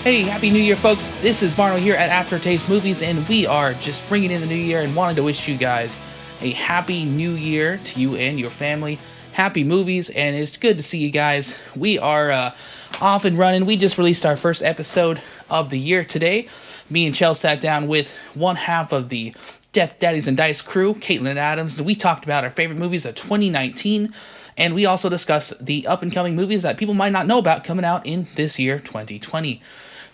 Hey, Happy New Year, folks. This is Barno here at AfterTaste Movies, and we are just bringing in the new year and wanted to wish you guys a Happy New Year to you and your family. Happy movies, and it's good to see you guys. We are off and running. We just released our first episode of the year today. Me and Chell sat down with one half of the Death Daddies and Dice crew, Caitlin Adams, and we talked about our favorite movies of 2019. And we also discussed the up-and-coming movies that people might not know about coming out in this year, 2020.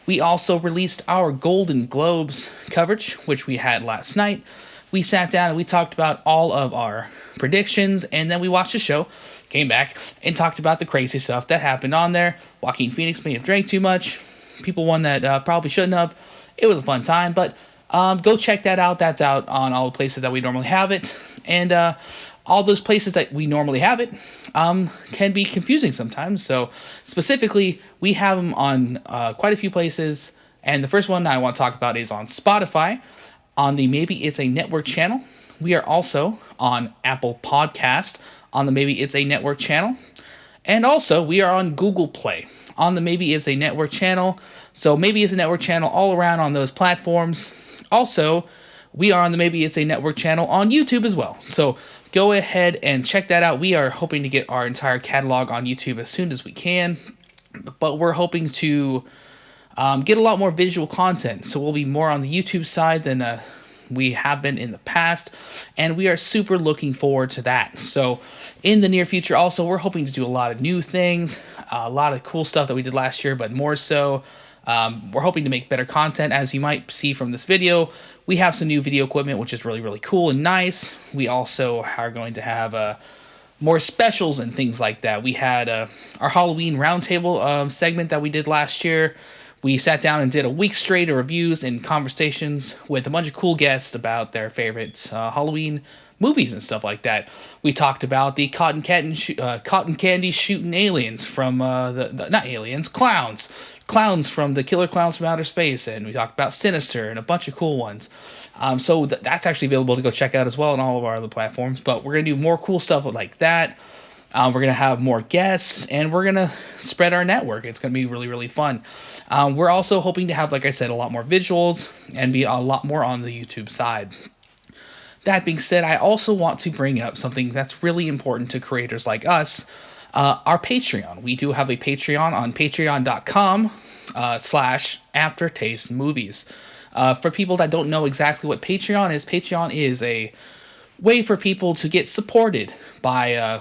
We also released our Golden Globes coverage, which we had last night. We sat down and we talked about all of our predictions, and then we watched the show, came back, and talked about the crazy stuff that happened on there. Joaquin Phoenix may have drank too much. People won that probably shouldn't have. It was a fun time, but go check that out. That's out on all the places that we normally have it. And all those places that we normally have it can be confusing sometimes. So specifically, we have them on quite a few places. And the first one I want to talk about is on Spotify, on the Maybe It's a Network channel. We are also on Apple Podcast, on the Maybe It's a Network channel. And also, we are on Google Play, on the Maybe It's a Network channel. So Maybe It's a Network channel all around on those platforms. Also, we are on the Maybe It's a Network channel on YouTube as well. So go ahead and check that out. We are hoping to get our entire catalog on YouTube as soon as we can, but we're hoping to get a lot more visual content. So we'll be more on the YouTube side than we have been in the past, and we are super looking forward to that. So in the near future also, we're hoping to do a lot of new things, a lot of cool stuff that we did last year, but more so, we're hoping to make better content. As you might see from this video, we have some new video equipment, which is really, really cool and nice. We also are going to have more specials and things like that. We had our Halloween roundtable segment that we did last year. We sat down and did a week straight of reviews and conversations with a bunch of cool guests about their favorite Halloween movies and stuff like that. We talked about the cotton candy shooting aliens from not aliens, clowns from the Killer Clowns from Outer Space, and we talked about Sinister and a bunch of cool ones. So that's actually available to go check out as well on all of our other platforms. But we're gonna do more cool stuff like that. We're gonna have more guests, and we're gonna spread our network. It's gonna be really, really fun. We're also hoping to have, like I said, a lot more visuals and be a lot more on the YouTube side. That being said, I also want to bring up something that's really important to creators like us, our Patreon. We do have a Patreon on patreon.com /AfterTaste Movies. For people that don't know exactly what Patreon is a way for people to get supported by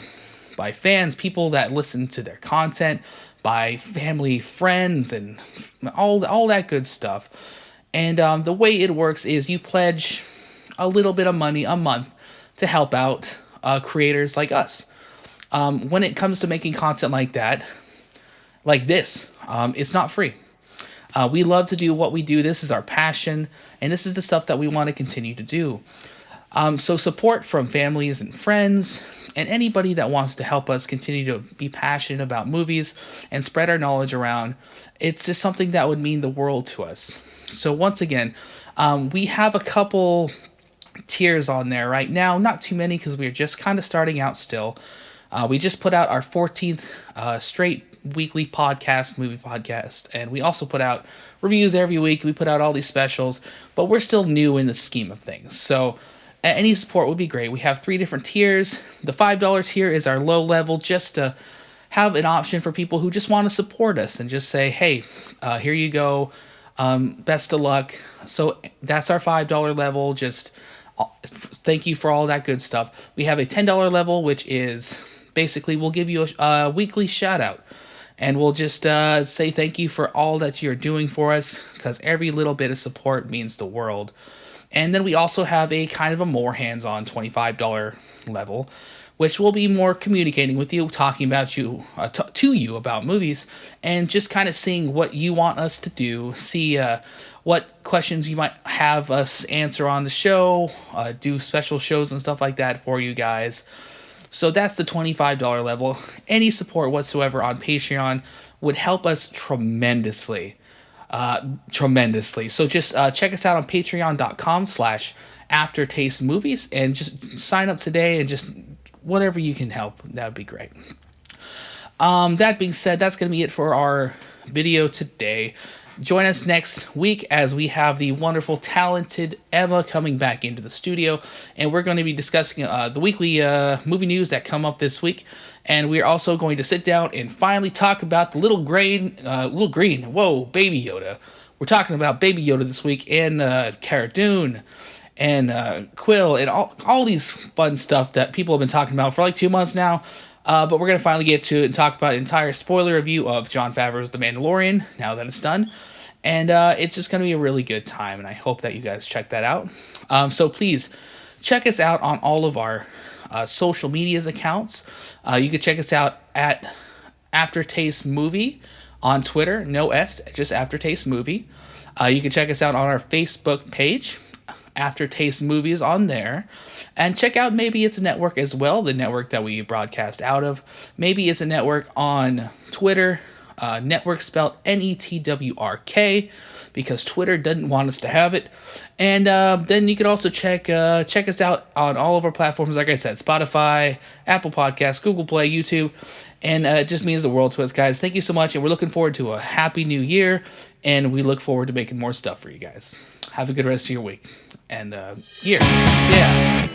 fans, people that listen to their content, by family, friends, and all that good stuff. And the way it works is you pledge a little bit of money a month to help out creators like us. When it comes to making content like that, like this, it's not free. We love to do what we do. This is our passion, and this is the stuff that we want to continue to do. So support from families and friends and anybody that wants to help us continue to be passionate about movies and spread our knowledge around. It's just something that would mean the world to us. So once again, we have a couple tiers on there right now. Not too many because we're just kind of starting out still. We just put out our 14th straight weekly movie podcast, and we also put out reviews every week. We put out all these specials, but we're still new in the scheme of things. So any support would be great. We have 3 different tiers. The $5 tier is our low level, just to have an option for people who just want to support us and just say, hey, here you go. Best of luck. So that's our $5 level. Just thank you for all that good stuff. We have a $10 level, which is basically we'll give you a weekly shout out, and we'll just say thank you for all that you're doing for us, because every little bit of support means the world. And then we also have a kind of a more hands-on $25 level, which will be more communicating with you, talking about you to you about movies, and just kind of seeing what you want us to do, see what questions you might have us answer on the show, do special shows and stuff like that for you guys. So that's the $25 level. Any support whatsoever on Patreon would help us tremendously. So just check us out on patreon.com /AfterTaste Movies, and just sign up today, and just whatever you can help, that would be great. That being said, that's going to be it for our video today. Join us next week as we have the wonderful, talented Emma coming back into the studio, and we're going to be discussing the weekly movie news that come up this week. And we're also going to sit down and finally talk about the little green, Baby Yoda. We're talking about Baby Yoda this week, and Cara Dune, and Quill, and all these fun stuff that people have been talking about for like 2 months now. But we're going to finally get to it and talk about an entire spoiler review of Jon Favreau's The Mandalorian, now that it's done. And it's just going to be a really good time, and I hope that you guys check that out. So please, check us out on all of our social medias accounts. You can check us out at AfterTaste Movie on Twitter, no S, just AfterTaste Movie. You can check us out on our Facebook page, AfterTaste Movies on there. And check out Maybe It's a Network as well, the network that we broadcast out of. Maybe It's a Network on Twitter, network spelled Network, because Twitter doesn't want us to have it. And then you can also check us out on all of our platforms, like I said, Spotify, Apple Podcasts, Google Play, YouTube. And it just means the world to us, guys. Thank you so much, and we're looking forward to a happy new year, and we look forward to making more stuff for you guys. Have a good rest of your week and year. Yeah.